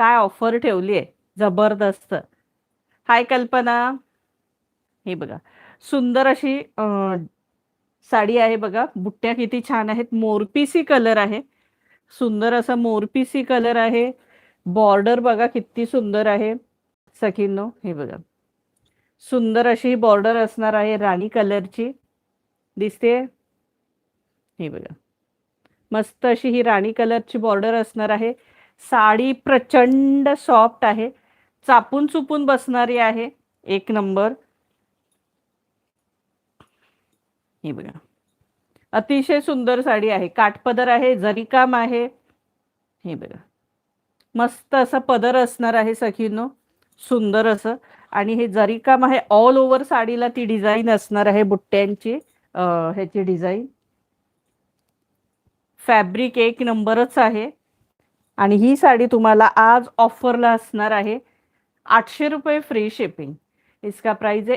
काय ऑफर ठेवली आहे जबरदस्त. हाय कल्पना. हे बघा, सुंदर अशी साडी आहे बघा. बुट्ट्या किती छान आहेत, मोरपिसी कलर आहे. सुंदर असा मोरपिसी कलर आहे. बॉर्डर बघा किती सुंदर आहे सखींनो. हे बघा, सुंदर अशी बॉर्डर असणार आहे राणी कलरची. दिसते. हे बघा, मस्त अशी ही राणी कलरची बॉर्डर असणार आहे. साडी प्रचंड सॉफ्ट आहे, चापून चुपून बसणारी आहे. एक नंबर. हे बघा, अतिशय सुंदर साडी आहे. काठपदर आहे, जरी काम आहे. हे बघा, मस्त असं पदर असणार आहे सखींनो, सुंदर असं. आणि हे जरी काम आहे, ऑल ओव्हर साडीला ती डिझाईन असणार आहे बुट्ट्यांची. ह्याची डिझाईन, फॅब्रिक एक नंबरच आहे. आणि ही साडी तुम्हाला आज ऑफरला असणार आहे 800 रुपये फ्री शिपिंग. इसका प्राइस है